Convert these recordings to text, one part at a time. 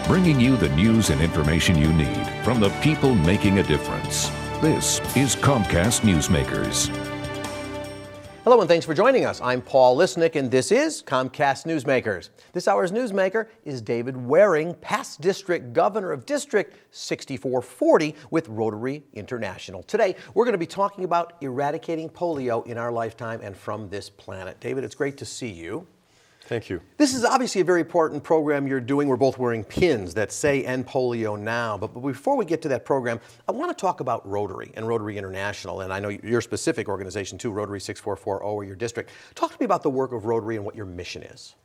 bringing you the news and information you need from the people making a difference. This is Comcast Newsmakers. Hello and thanks for joining us. I'm Paul Lisnick and this is Comcast Newsmakers. This hour's newsmaker is David Waring, past district governor of District 6440 with Rotary International. Today, we're going to be talking about eradicating polio in our lifetime and from this planet. David, it's great to see you. Thank you. This is obviously a very important program you're doing. We're both wearing pins that say End Polio Now. But before we get to that program, I want to talk about Rotary and Rotary International. And I know your specific organization too, Rotary 6440 or your district. Talk to me about the work of Rotary and what your mission is.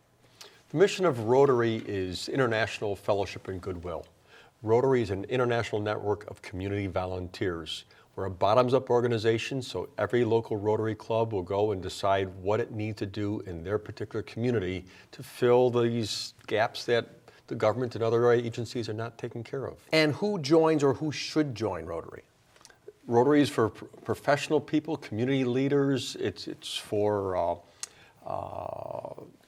The mission of Rotary is international fellowship and goodwill. Rotary is an international network of community volunteers. We're a bottoms-up organization, so every local Rotary club will go and decide what it needs to do in their particular community to fill these gaps that the government and other agencies are not taking care of. And who joins or who should join Rotary? Rotary is for professional people, community leaders. It's for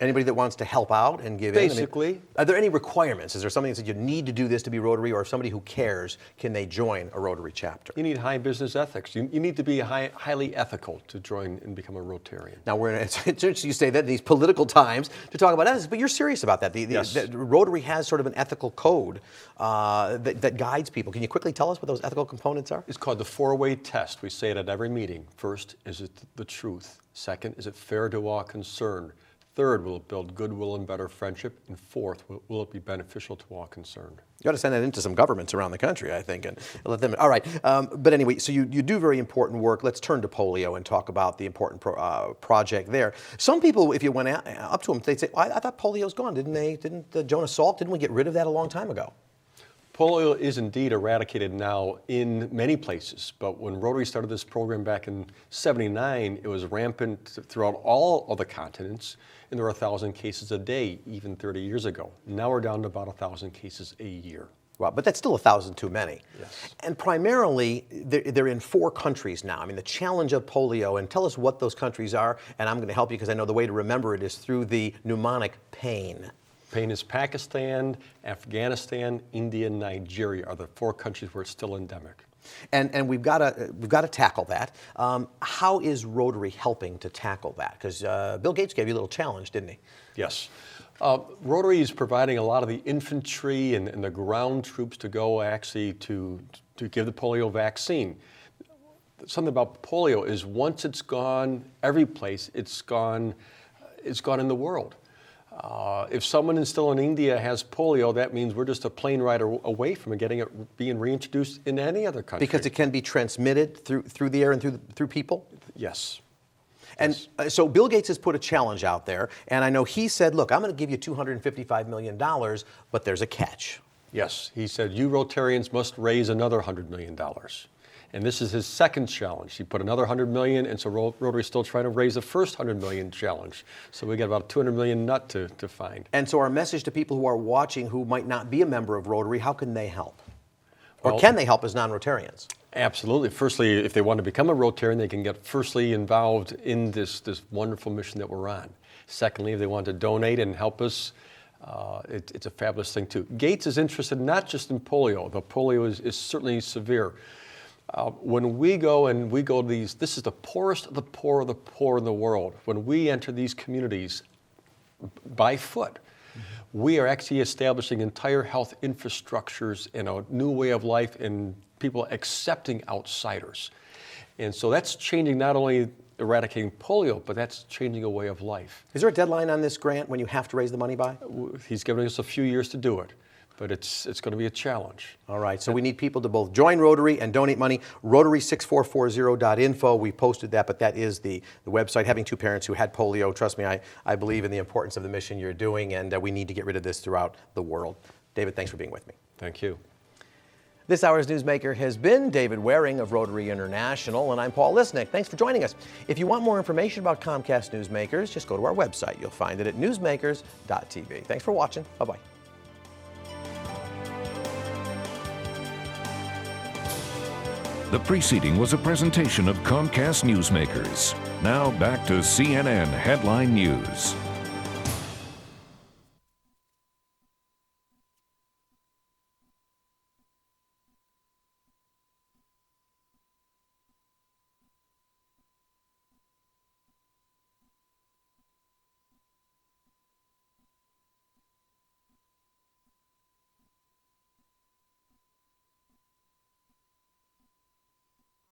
anybody that wants to help out and give basically. in? I mean, are there any requirements? Is there something that says you need to do this to be Rotary, or if somebody who cares, can they join a Rotary chapter? You need high business ethics. You need to be highly ethical to join and become a Rotarian. Now, it's interesting you say that in these political times to talk about ethics, but you're serious about that. Yes. Rotary has sort of an ethical code that guides people. Can you quickly tell us what those ethical components are? It's called the four-way test. We say it at every meeting. First, is it the truth? Second, is it fair to all concerned? Third, will it build goodwill and better friendship? And fourth, will it be beneficial to all concerned? You got to send that into some governments around the country, I think, and let them. All right, but anyway, so you do very important work. Let's turn to polio and talk about the important project there. Some people, if you went up to them, they'd say, well, I thought polio's gone. Didn't Jonas Salk, didn't we get rid of that a long time ago? Polio is indeed eradicated now in many places, but when Rotary started this program back in '79, it was rampant throughout all of the continents, and there were 1,000 cases a day, even 30 years ago. Now we're down to about 1,000 cases a year. Wow, but that's still 1,000 too many. Yes. And primarily, they're in 4 countries now. I mean, the challenge of polio, and tell us what those countries are, and I'm going to help you because I know the way to remember it is through the mnemonic PAIN. PAIN is Pakistan, Afghanistan, India, and Nigeria are the 4 countries where it's still endemic. And we've got to tackle that. How is Rotary helping to tackle that? Because Bill Gates gave you a little challenge, didn't he? Yes. Rotary is providing a lot of the infantry and the ground troops to go actually to give the polio vaccine. Something about polio is once it's gone every place, it's gone in the world. If someone is still in India has polio, that means we're just a plane ride away from being reintroduced in any other country. Because it can be transmitted through the air and through people? Yes. And so Bill Gates has put a challenge out there, and I know he said, look, I'm going to give you $255 million, but there's a catch. Yes, he said, you Rotarians must raise another $100 million. And this is his second challenge. He put another $100 million, and so Rotary's still trying to raise the first $100 million challenge. So we got about a $200 million nut to find. And so our message to people who are watching who might not be a member of Rotary, how can they help? Or Well, can they help as non-Rotarians? Absolutely. Firstly, if they want to become a Rotarian, they can get firstly involved in this wonderful mission that we're on. Secondly, if they want to donate and help us, it's a fabulous thing too. Gates is interested not just in polio, though polio is certainly severe. When we go to these, this is the poorest of the poor of the poor in the world. When we enter these communities by foot, we are actually establishing entire health infrastructures and a new way of life and people accepting outsiders. And so that's changing not only eradicating polio, but that's changing a way of life. Is there a deadline on this grant when you have to raise the money by? He's giving us a few years to do it, but it's going to be a challenge. All right, so we need people to both join Rotary and donate money. Rotary6440.info. We posted that, but that is the website. Having 2 parents who had polio, trust me, I believe in the importance of the mission you're doing, and we need to get rid of this throughout the world. David, thanks for being with me. Thank you. This hour's newsmaker has been David Waring of Rotary International, and I'm Paul Lisnick. Thanks for joining us. If you want more information about Comcast Newsmakers, just go to our website. You'll find it at newsmakers.tv. Thanks for watching. Bye-bye. The preceding was a presentation of Comcast Newsmakers. Now back to CNN Headline News.